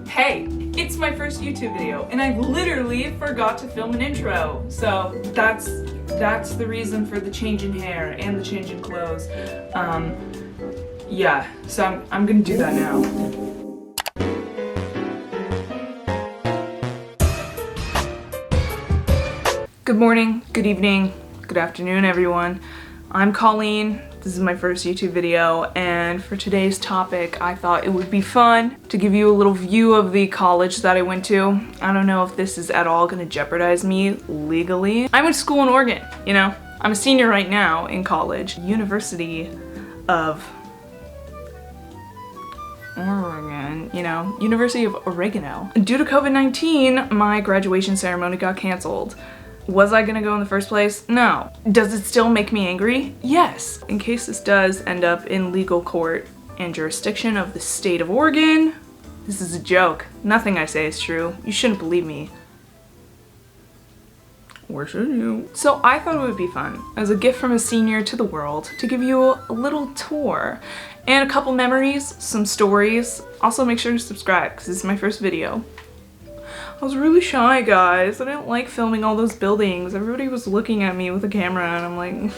Hey, it's my first YouTube video and I literally forgot to film an intro. So that's the reason for the change in hair and the change in clothes. Yeah, so I'm gonna do that now. Good morning, good evening, good afternoon everyone. I'm Colleen. This is my first YouTube video, and for today's topic I thought it would be fun to give you a little view of the college that I went to. I don't know if this is at all gonna jeopardize me legally. I went to school in Oregon, you know? I'm a senior right now in college. University of Oregon, you know, University of Oregano. Due to COVID-19, my graduation ceremony got canceled. Was I gonna go in the first place? No. Does it still make me angry? Yes. In case this does end up in legal court and jurisdiction of the state of Oregon, this is a joke. Nothing I say is true. You shouldn't believe me. Or should you? So I thought it would be fun, as a gift from a senior to the world, to give you a little tour and a couple memories, some stories. Also make sure to subscribe, because this is my first video. I was really shy, guys. I didn't like filming all those buildings. Everybody was looking at me with a camera and I'm like...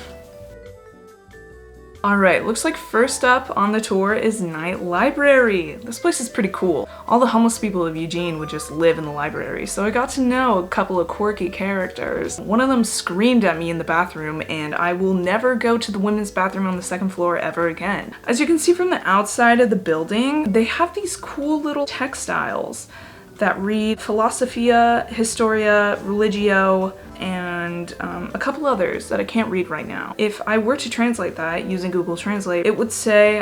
Alright, looks like first up on the tour is Night Library. This place is pretty cool. All the homeless people of Eugene would just live in the library, so I got to know a couple of quirky characters. One of them screamed at me in the bathroom, and I will never go to the women's bathroom on the second floor ever again. As you can see from the outside of the building, they have these cool little textiles that read Philosophia, Historia, Religio, and a couple others that I can't read right now. If I were to translate that using Google Translate, it would say,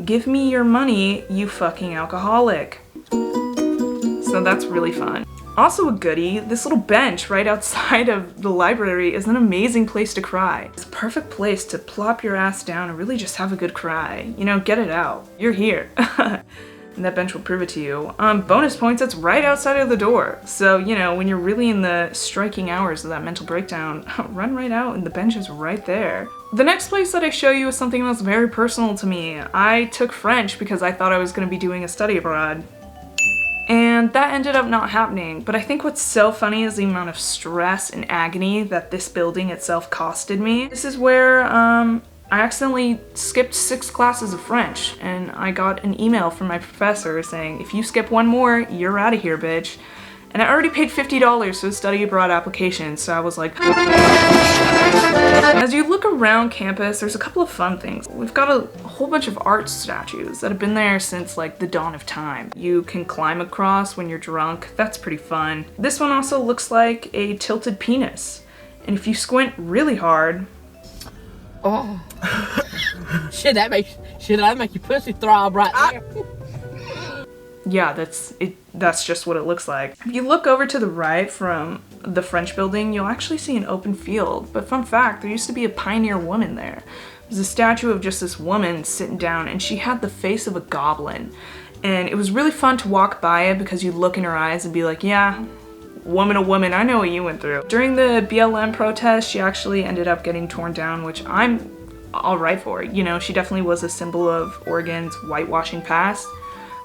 give me your money, you fucking alcoholic. So that's really fun. Also a goodie, this little bench right outside of the library is an amazing place to cry. It's a perfect place to plop your ass down and really just have a good cry. You know, get it out. You're here. And that bench will prove it to you. Bonus points, it's right outside of the door. So, you know, when you're really in the striking hours of that mental breakdown, run right out and the bench is right there. The next place that I show you is something that's very personal to me. I took French because I thought I was gonna be doing a study abroad. And that ended up not happening. But I think what's so funny is the amount of stress and agony that this building itself costed me. This is where, I accidentally skipped 6 classes of French, and I got an email from my professor saying, if you skip one more, you're out of here, bitch. And I already paid $50 for the study abroad application, so I was like... As you look around campus, there's a couple of fun things. We've got a whole bunch of art statues that have been there since like the dawn of time. You can climb across when you're drunk. That's pretty fun. This one also looks like a tilted penis. And if you squint really hard... Oh. Should that make your pussy throb right there? Yeah, that's just what it looks like. If you look over to the right from the French building, you'll actually see an open field. But fun fact, there used to be a pioneer woman there. There's a statue of just this woman sitting down, and she had the face of a goblin. And it was really fun to walk by it because you'd look in her eyes and be like, yeah, woman to woman, I know what you went through. During the BLM protest, she actually ended up getting torn down, which I'm alright for. You know, she definitely was a symbol of Oregon's whitewashing past.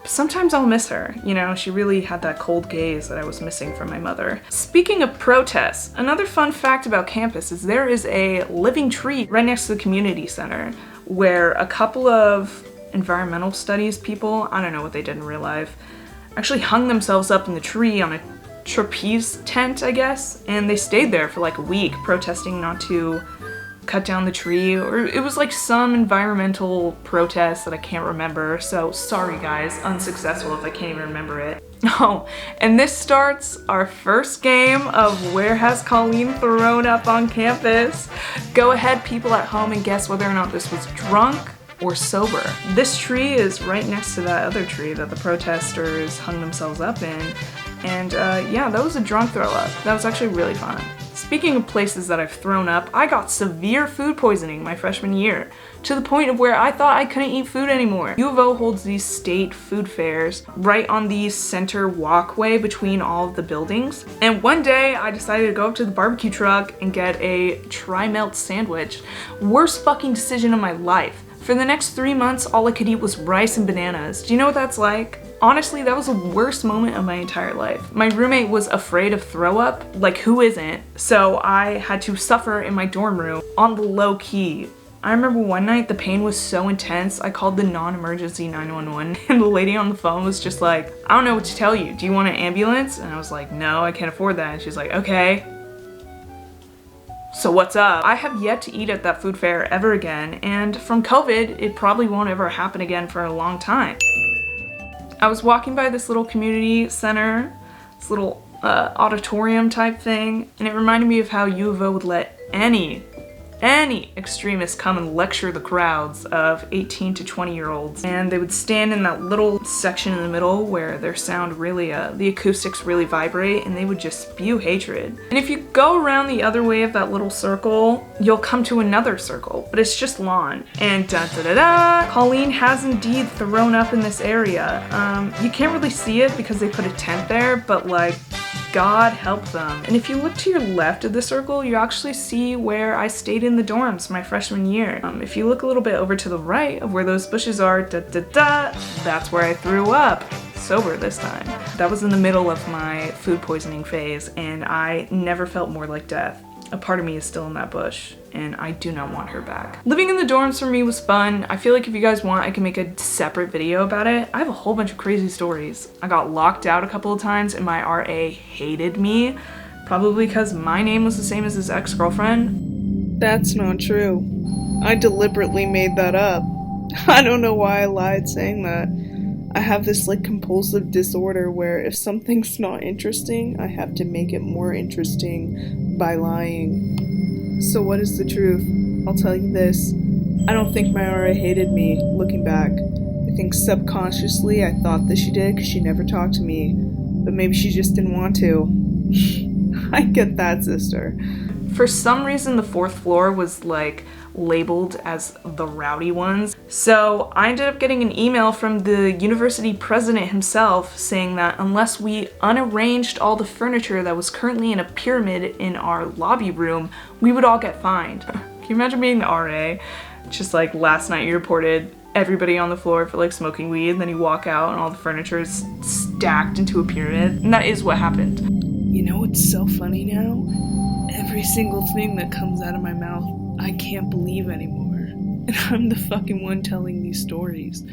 But sometimes I'll miss her. You know, she really had that cold gaze that I was missing from my mother. Speaking of protests, another fun fact about campus is there is a living tree right next to the community center where a couple of environmental studies people, I don't know what they did in real life, actually hung themselves up in the tree on a trapeze tent, I guess, and they stayed there for like a week protesting not to cut down the tree, or it was like some environmental protest that I can't remember, so sorry guys, unsuccessful if I can't even remember it. Oh, and this starts our first game of Where Has Colleen Thrown Up on Campus? Go ahead, people at home, and guess whether or not this was drunk or sober. This tree is right next to that other tree that the protesters hung themselves up in. And yeah, that was a drunk throw up. That was actually really fun. Speaking of places that I've thrown up, I got severe food poisoning my freshman year, to the point of where I thought I couldn't eat food anymore. U of O holds these state food fairs right on the center walkway between all of the buildings. And one day I decided to go up to the barbecue truck and get a tri-melt sandwich. Worst fucking decision of my life. For the next 3 months, all I could eat was rice and bananas. Do you know what that's like? Honestly, that was the worst moment of my entire life. My roommate was afraid of throw up, like who isn't? So I had to suffer in my dorm room on the low key. I remember one night the pain was so intense, I called the non-emergency 911 and the lady on the phone was just like, I don't know what to tell you. Do you want an ambulance? And I was like, no, I can't afford that. And she's like, okay. So what's up? I have yet to eat at that food fair ever again, and from COVID, it probably won't ever happen again for a long time. I was walking by this little community center, this little auditorium type thing, and it reminded me of how U of O would let any extremists come and lecture the crowds of 18 to 20-year-olds. And they would stand in that little section in the middle where their sound really, the acoustics really vibrate, and they would just spew hatred. And if you go around the other way of that little circle, you'll come to another circle, but it's just lawn. And da-da-da-da, Colleen has indeed thrown up in this area. You can't really see it because they put a tent there, but like, God help them. And if you look to your left of the circle, you actually see where I stayed in the dorms my freshman year. If you look a little bit over to the right of where those bushes are, that's where I threw up. Sober this time. That was in the middle of my food poisoning phase, and I never felt more like death. A part of me is still in that bush, and I do not want her back. Living in the dorms for me was fun. I feel like if you guys want, I can make a separate video about it. I have a whole bunch of crazy stories. I got locked out a couple of times and my RA hated me, probably because my name was the same as his ex-girlfriend. That's not true. I deliberately made that up. I don't know why I lied saying that. I have this like compulsive disorder where if something's not interesting, I have to make it more interesting by lying. So what is the truth? I'll tell you this. I don't think my RA hated me, looking back. I think subconsciously I thought that she did because she never talked to me. But maybe she just didn't want to. I get that, sister. For some reason, the 4th floor was like labeled as the rowdy ones. So I ended up getting an email from the university president himself saying that unless we unarranged all the furniture that was currently in a pyramid in our lobby room, we would all get fined. Can you imagine being the RA? Just like last night you reported everybody on the floor for like smoking weed, and then you walk out and all the furniture is stacked into a pyramid. And that is what happened. You know what's so funny now? Every single thing that comes out of my mouth, I can't believe anymore. And I'm the fucking one telling these stories.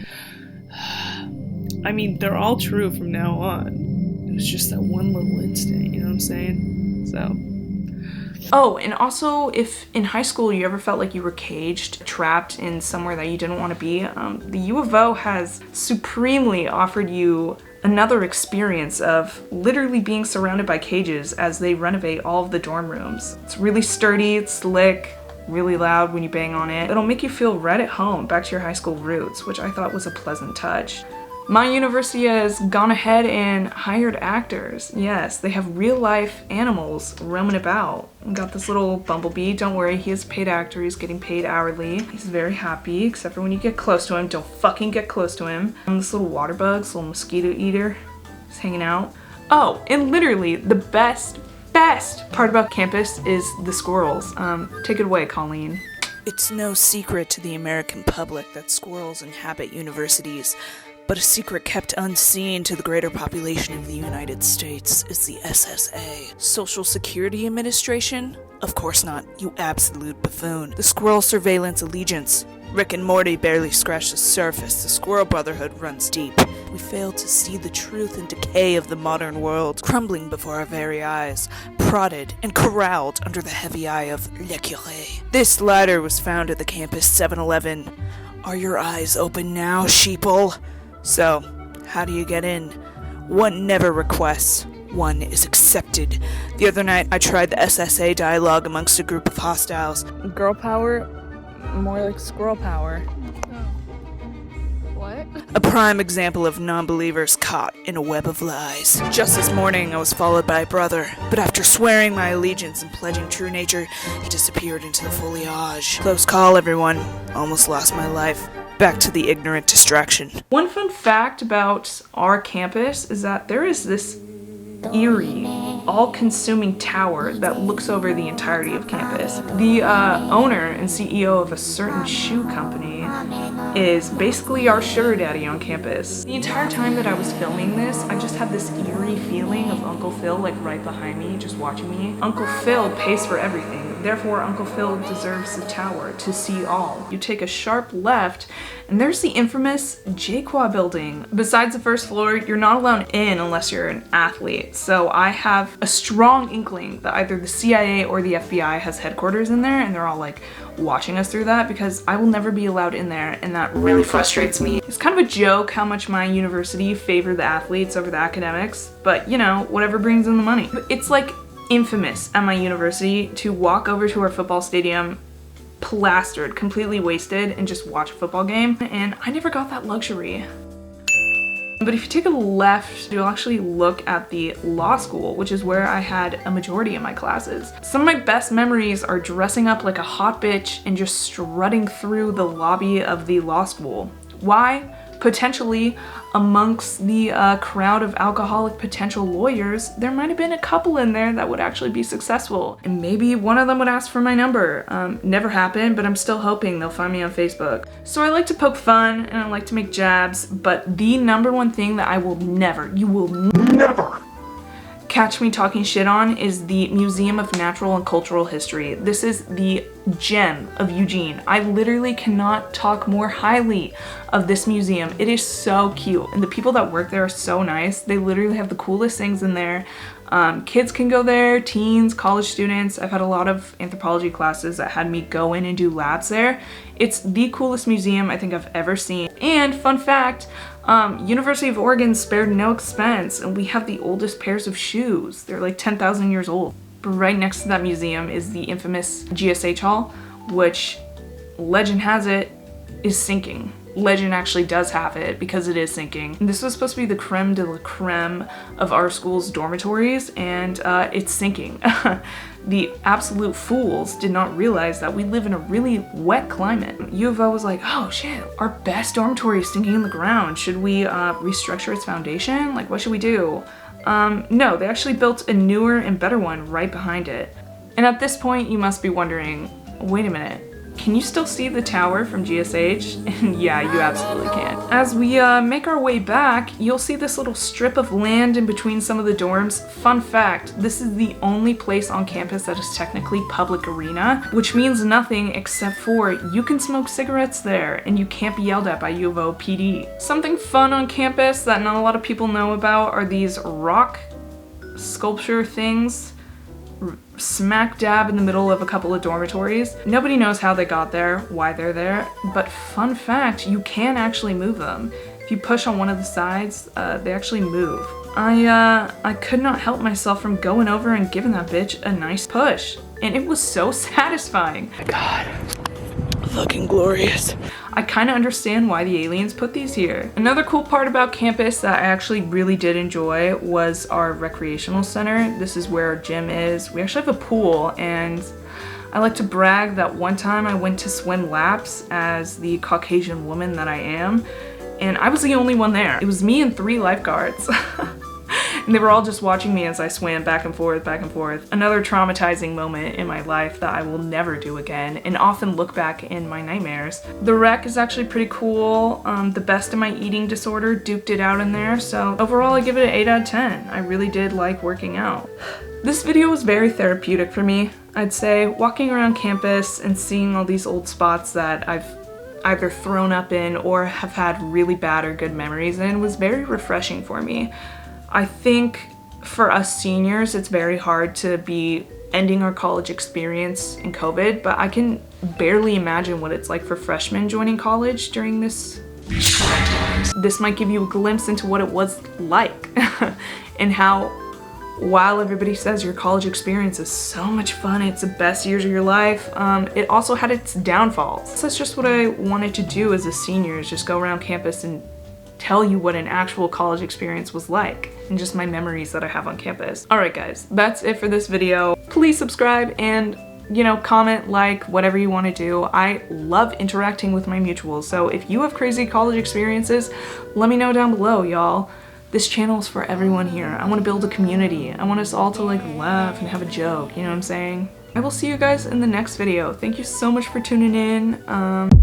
I mean, they're all true from now on. It was just that one little instant, you know what I'm saying? So. Oh, and also, if in high school you ever felt like you were caged, trapped in somewhere that you didn't want to be, the U of O has supremely offered you another experience of literally being surrounded by cages as they renovate all of the dorm rooms. It's really sturdy, it's slick, really loud when you bang on it. It'll make you feel right at home, back to your high school roots, which I thought was a pleasant touch. My university has gone ahead and hired actors. Yes, they have real life animals roaming about. We got this little bumblebee. Don't worry, he is a paid actor. He's getting paid hourly. He's very happy, except for when you get close to him. Don't fucking get close to him. And this little water bug, this little mosquito eater, is hanging out. Oh, and literally the best part about campus is the squirrels. Take it away, Colleen. It's no secret to the American public that squirrels inhabit universities. But a secret kept unseen to the greater population of the United States is the SSA. Social Security Administration? Of course not, you absolute buffoon. The Squirrel Surveillance Allegiance. Rick and Morty barely scratched the surface. The Squirrel Brotherhood runs deep. We fail to see the truth and decay of the modern world, crumbling before our very eyes, prodded and corralled under the heavy eye of Le Curé. This ladder was found at the campus 7-Eleven. Are your eyes open now, sheeple? So, how do you get in? One never requests, one is accepted. The other night, I tried the SSA dialogue amongst a group of hostiles. Girl power? More like squirrel power. What? A prime example of non-believers caught in a web of lies. Just this morning, I was followed by a brother, but after swearing my allegiance and pledging true nature, he disappeared into the foliage. Close call, everyone. Almost lost my life. Back to the ignorant distraction. One fun fact about our campus is that there is this eerie, all-consuming tower that looks over the entirety of campus. The owner and CEO of a certain shoe company is basically our sugar daddy on campus. The entire time that I was filming this, I just had this eerie feeling of Uncle Phil like right behind me, just watching me. Uncle Phil pays for everything, therefore Uncle Phil deserves the tower to see all. You take a sharp left, and there's the infamous j-Qua building. Besides the first floor, you're not allowed in unless you're an athlete. So I have a strong inkling that either the CIA or the FBI has headquarters in there, and they're all like watching us through that, because I will never be allowed in there, and that really frustrates me. It's kind of a joke how much my university favored the athletes over the academics, but you know, whatever brings in the money. It's like infamous at my university to walk over to our football stadium plastered, completely wasted, and just watch a football game, and I never got that luxury. But if you take a left, you'll actually look at the law school, which is where I had a majority of my classes. Some of my best memories are dressing up like a hot bitch and just strutting through the lobby of the law school. Why? Potentially, amongst the crowd of alcoholic potential lawyers, there might have been a couple in there that would actually be successful. And maybe one of them would ask for my number. Never happened, but I'm still hoping they'll find me on Facebook. So I like to poke fun and I like to make jabs, but the number one thing that I will never, you will never catch me talking shit on is the Museum of Natural and Cultural History. This is the gem of Eugene. I literally cannot talk more highly of this museum. It is so cute, and the people that work there are so nice. They literally have the coolest things in there. Kids can go there, teens, college students. I've had a lot of anthropology classes that had me go in and do labs there. It's the coolest museum I think I've ever seen. And fun fact, University of Oregon spared no expense, and we have the oldest pairs of shoes. They're like 10,000 years old. But right next to that museum is the infamous GSH Hall, which legend has it is sinking. Legend actually does have it because it is sinking. This was supposed to be the creme de la creme of our school's dormitories, and it's sinking. The absolute fools did not realize that we live in a really wet climate. U of O was like, oh shit, our best dormitory is sinking in the ground. Should we restructure its foundation? Like, what should we do? No, they actually built a newer and better one right behind it. And at this point, you must be wondering, wait a minute, can you still see the tower from GSH? And yeah, you absolutely can. As we make our way back, you'll see this little strip of land in between some of the dorms. Fun fact, this is the only place on campus that is technically public arena, which means nothing except for you can smoke cigarettes there and you can't be yelled at by U of O PD. Something fun on campus that not a lot of people know about are these rock sculpture things smack dab in the middle of a couple of dormitories. Nobody knows how they got there, why they're there, but fun fact, you can actually move them. If you push on one of the sides, they actually move. I could not help myself from going over and giving that bitch a nice push, and it was so satisfying. God, fucking glorious. I kind of understand why the aliens put these here. Another cool part about campus that I actually really did enjoy was our recreational center. This is where our gym is. We actually have a pool, and I like to brag that one time I went to swim laps as the Caucasian woman that I am, and I was the only one there. It was me and 3 lifeguards. And they were all just watching me as I swam back and forth, back and forth. Another traumatizing moment in my life that I will never do again and often look back in my nightmares. The rec is actually pretty cool. The best of my eating disorder duked it out in there, so overall I give it an 8 out of 10. I really did like working out. This video was very therapeutic for me. I'd say walking around campus and seeing all these old spots that I've either thrown up in or have had really bad or good memories in was very refreshing for me. I think for us seniors, it's very hard to be ending our college experience in COVID, but I can barely imagine what it's like for freshmen joining college during this. This might give you a glimpse into what it was like and how, while everybody says your college experience is so much fun, it's the best years of your life, it also had its downfalls. So that's just what I wanted to do as a senior, is just go around campus and tell you what an actual college experience was like and just my memories that I have on campus. Alright guys, that's it for this video. Please subscribe and, you know, comment, like, whatever you want to do. I love interacting with my mutuals, so if you have crazy college experiences, let me know down below, y'all. This channel is for everyone here. I want to build a community. I want us all to like laugh and have a joke, you know what I'm saying? I will see you guys in the next video. Thank you so much for tuning in.